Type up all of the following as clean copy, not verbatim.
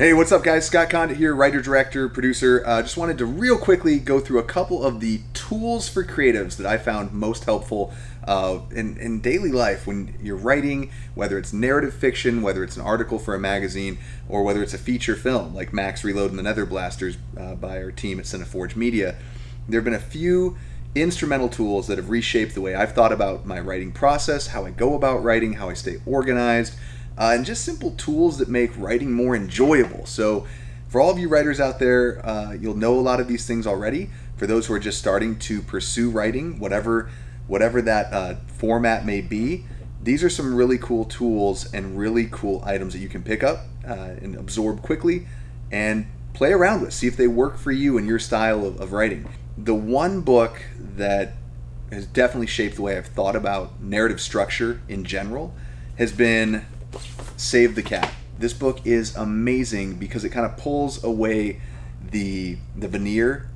Hey, what's up, guys? Scott Conditt here, writer, director, producer. Just wanted to real quickly go through a couple of the tools for creatives that I found most helpful in daily life when you're writing, whether it's narrative fiction, whether it's an article for a magazine, or whether it's a feature film like Max Reload and the Nether Blasters by our team at CineForge Media. There have been a few instrumental tools that have reshaped the way I've thought about my writing process, how I go about writing, how I stay organized, and just simple tools that make writing more enjoyable. So for all of you writers out there, you'll know a lot of these things already. For those who are just starting to pursue writing, whatever that format may be, these are some really cool tools and really cool items that you can pick up and absorb quickly and play around with. See if they work for you and your style of writing. The one book that has definitely shaped the way I've thought about narrative structure in general has been Save the Cat. This book is amazing because it kind of pulls away the veneer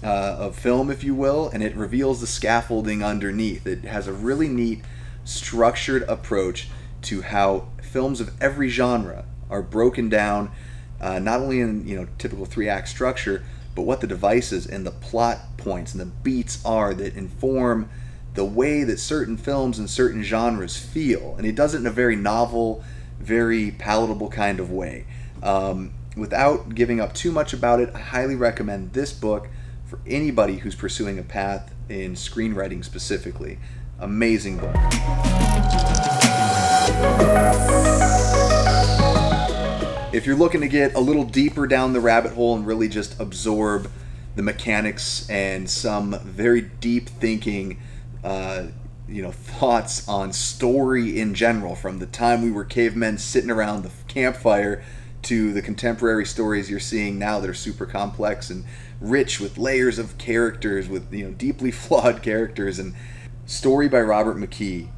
of film, if you will, and it reveals the scaffolding underneath. It has a really neat, structured approach to how films of every genre are broken down, not only in typical 3-act structure, but what the devices and the plot points and the beats are that inform the way that certain films and certain genres feel. And he does it in a very novel, very palatable kind of way. Without giving up too much about it, I highly recommend this book for anybody who's pursuing a path in screenwriting specifically. Amazing book. If you're looking to get a little deeper down the rabbit hole and really just absorb the mechanics and some very deep thinking thoughts on story in general, from the time we were cavemen sitting around the campfire to the contemporary stories you're seeing now that are super complex and rich with layers of characters, with deeply flawed characters. And Story by Robert McKee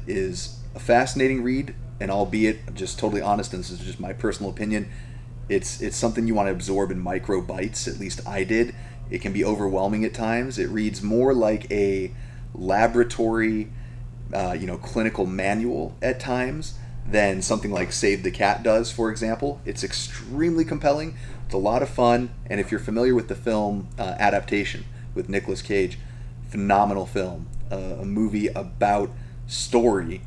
is a fascinating read, and albeit just totally honest, and this is just my personal opinion, it's something you want to absorb in micro bites. At least I did. It can be overwhelming at times. It reads more like a laboratory clinical manual at times than something like Save the Cat does, for example. It's extremely compelling. It's a lot of fun, and if you're familiar with the film adaptation with Nicolas Cage, phenomenal film, a movie about story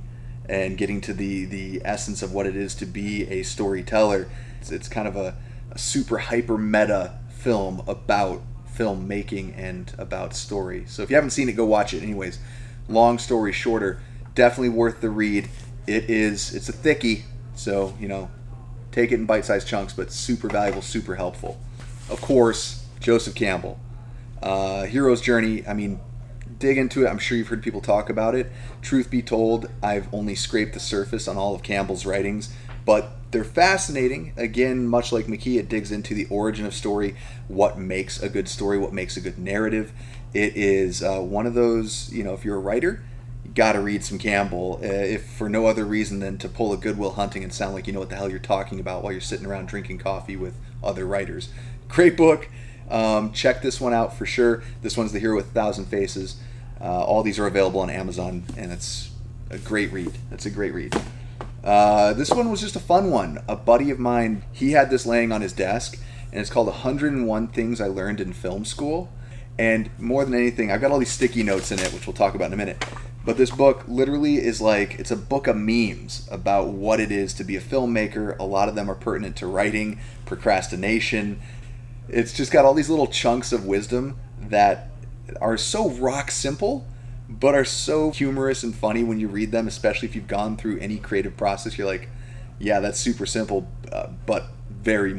and getting to the essence of what it is to be a storyteller. It's kind of a super hyper meta film about filmmaking and about story. So if you haven't seen it, go watch it. Anyways, long story shorter, definitely worth the read. It's a thickie, so take it in bite-sized chunks, but super valuable, super helpful. Of course, Joseph Campbell, Hero's Journey. I mean, dig into it. I'm sure you've heard people talk about it. Truth be told, I've only scraped the surface on all of Campbell's writings, but they're fascinating. Again, much like McKee, it digs into the origin of story, what makes a good story, what makes a good narrative. It is one of those, if you're a writer, you got to read some Campbell, if for no other reason than to pull a Good Will Hunting and sound like you know what the hell you're talking about while you're sitting around drinking coffee with other writers. Great book. Check this one out for sure. This one's The Hero with 1,000 Faces. All these are available on Amazon, and it's a great read. It's a great read. This one was just a fun one. A buddy of mine, he had this laying on his desk, and it's called 101 Things I Learned in Film School. And more than anything, I've got all these sticky notes in it, which we'll talk about in a minute. But this book literally is it's a book of memes about what it is to be a filmmaker. A lot of them are pertinent to writing, procrastination. It's just got all these little chunks of wisdom that are so rock simple, but are so humorous and funny when you read them, especially if you've gone through any creative process. You're like, yeah, that's super simple, but very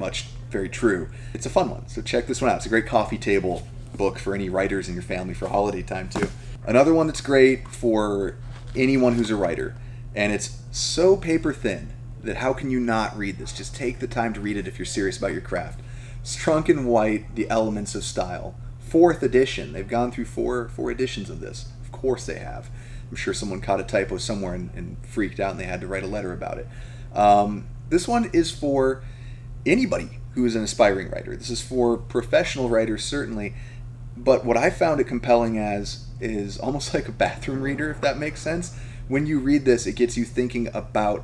true. It's a fun one, so check this one out. It's a great coffee table book for any writers in your family for holiday time too. Another one that's great for anyone who's a writer, and it's so paper thin that how can you not read this? Just take the time to read it if you're serious about your craft. Strunk and White, The Elements of Style. 4th edition. They've gone through four editions of this. Of course they have. I'm sure someone caught a typo somewhere and freaked out and they had to write a letter about it. This one is for anybody who is an aspiring writer. This is for professional writers, certainly. But what I found it compelling as is almost like a bathroom reader, if that makes sense. When you read this, it gets you thinking about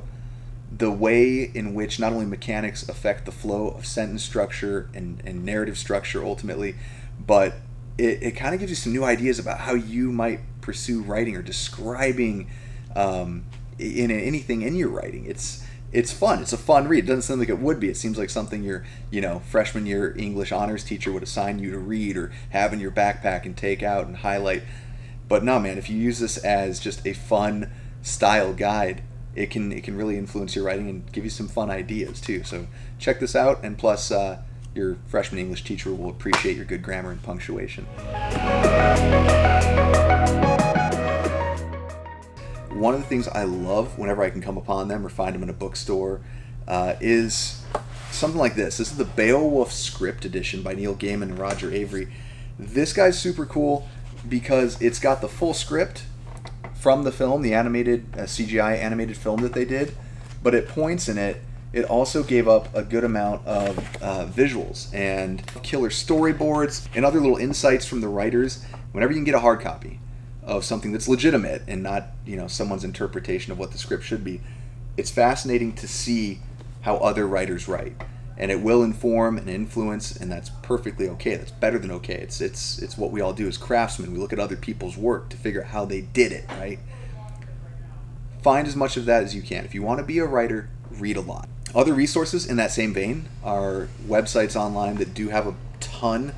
the way in which not only mechanics affect the flow of sentence structure and narrative structure ultimately, but it kind of gives you some new ideas about how you might pursue writing or describing in anything in your writing. It's fun. It's a fun read. It doesn't sound like it would be. It seems like something your freshman year English honors teacher would assign you to read or have in your backpack and take out and highlight. But no, man, if you use this as just a fun style guide, it can really influence your writing and give you some fun ideas too. So check this out, and plus your freshman English teacher will appreciate your good grammar and punctuation. One of the things I love whenever I can come upon them or find them in a bookstore is something like this. This is the Beowulf Script Edition by Neil Gaiman and Roger Avery. This guy's super cool because it's got the full script from the film, the animated CGI animated film that they did, but at points in it, it also gave up a good amount of visuals and killer storyboards and other little insights from the writers. Whenever you can get a hard copy of something that's legitimate and not, someone's interpretation of what the script should be, it's fascinating to see how other writers write. And it will inform and influence, and that's perfectly okay. That's better than okay. It's what we all do as craftsmen. We look at other people's work to figure out how they did it, right? Find as much of that as you can. If you want to be a writer, read a lot. Other resources in that same vein are websites online that do have a ton,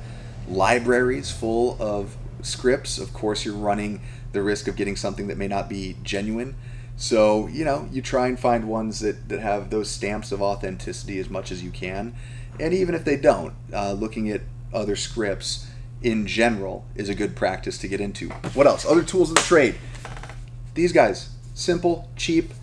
libraries full of scripts. Of course, you're running the risk of getting something that may not be genuine. So, you try and find ones that have those stamps of authenticity as much as you can. And even if they don't, looking at other scripts in general is a good practice to get into. What else? Other tools of the trade. These guys, simple, cheap,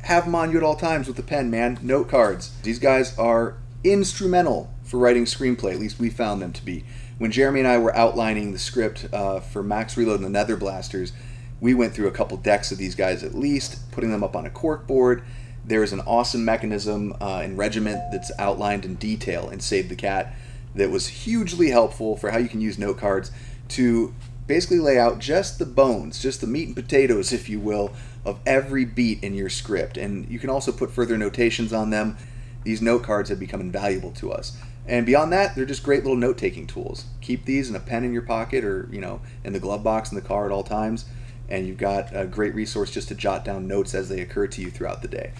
have them on you at all times with a pen, man. Note cards. These guys are instrumental for writing screenplay, at least we found them to be. When Jeremy and I were outlining the script for Max Reload and the Nether Blasters, we went through a couple decks of these guys at least, putting them up on a cork board. There is an awesome mechanism and regiment that's outlined in detail in Save the Cat that was hugely helpful for how you can use note cards to basically lay out just the bones, just the meat and potatoes, if you will, of every beat in your script. And you can also put further notations on them. These note cards have become invaluable to us. And beyond that, they're just great little note-taking tools. Keep these in a pen in your pocket or, in the glove box in the car at all times. And you've got a great resource just to jot down notes as they occur to you throughout the day.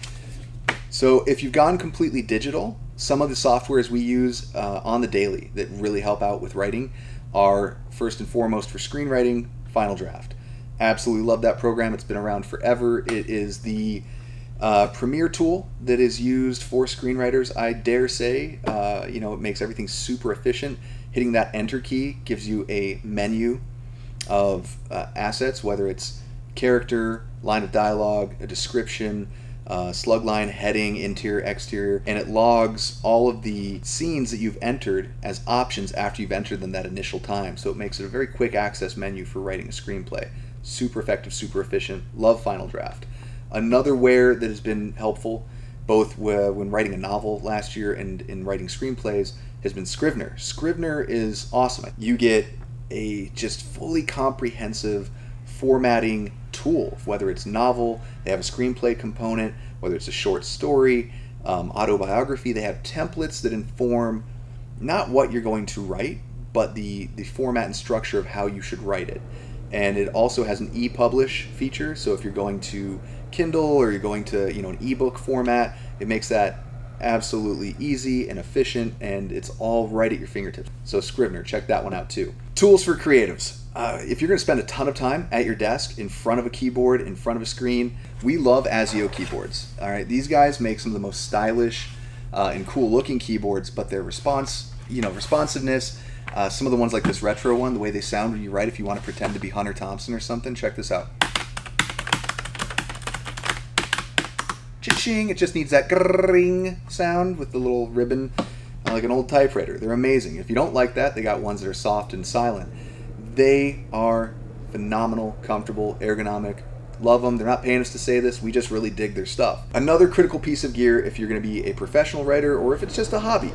So if you've gone completely digital, some of the softwares we use on the daily that really help out with writing are, first and foremost for screenwriting, Final Draft. Absolutely love that program. It's been around forever. It is the premier tool that is used for screenwriters, I dare say. It makes everything super efficient. Hitting that enter key gives you a menu of assets, whether it's character, line of dialogue, a description, slug line, heading, interior, exterior, and it logs all of the scenes that you've entered as options after you've entered them that initial time. So it makes it a very quick access menu for writing a screenplay. Super effective, super efficient. Love Final Draft. Another ware that has been helpful, both when writing a novel last year and in writing screenplays, has been Scrivener. Scrivener is awesome. You get a just fully comprehensive formatting tool, whether it's novel, they have a screenplay component, whether it's a short story, autobiography. They have templates that inform not what you're going to write, but the format and structure of how you should write it. And it also has an e-publish feature, so if you're going to Kindle or you're going to an ebook format, it makes that absolutely easy and efficient, and it's all right at your fingertips. So Scrivener, check that one out too. Tools for creatives. If you're going to spend a ton of time at your desk, in front of a keyboard, in front of a screen, we love ASIO keyboards. All right, these guys make some of the most stylish and cool-looking keyboards, but their responsiveness. Some of the ones like this retro one, the way they sound when you write, if you want to pretend to be Hunter Thompson or something, check this out. Cha-ching! It just needs that grrrring sound with the little ribbon, like an old typewriter. They're amazing. If you don't like that, they got ones that are soft and silent. They are phenomenal, comfortable, ergonomic. Love them. They're not paying us to say this. We just really dig their stuff. Another critical piece of gear, if you're going to be a professional writer or if it's just a hobby,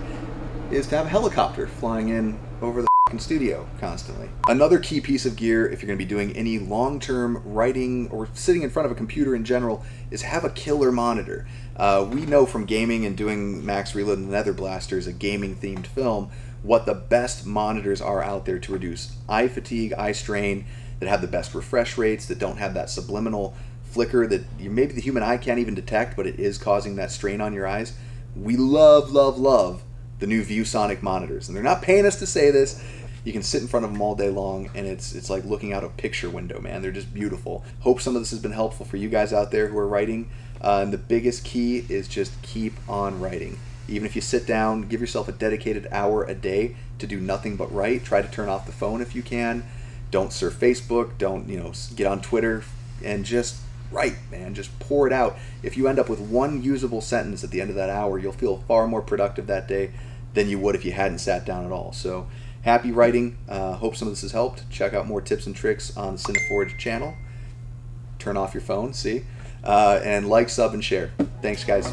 is to have a helicopter flying in over the studio constantly. Another key piece of gear, if you're going to be doing any long-term writing or sitting in front of a computer in general, is have a killer monitor. We know from gaming and doing Max Reload and Nether Blasters, a gaming-themed film, what the best monitors are out there to reduce eye fatigue, eye strain, that have the best refresh rates, that don't have that subliminal flicker that maybe the human eye can't even detect, but it is causing that strain on your eyes. We love, love, love the new ViewSonic monitors. And they're not paying us to say this. You can sit in front of them all day long, and it's like looking out a picture window, man. They're just beautiful. Hope some of this has been helpful for you guys out there who are writing. And the biggest key is just keep on writing. Even if you sit down, give yourself a dedicated hour a day to do nothing but write. Try to turn off the phone if you can. Don't surf Facebook. Don't get on Twitter, and just write, man. Just pour it out. If you end up with one usable sentence at the end of that hour, you'll feel far more productive that day than you would if you hadn't sat down at all. So happy writing. Hope some of this has helped. Check out more tips and tricks on the CineForge channel. Turn off your phone, see? And like, sub, and share. Thanks, guys.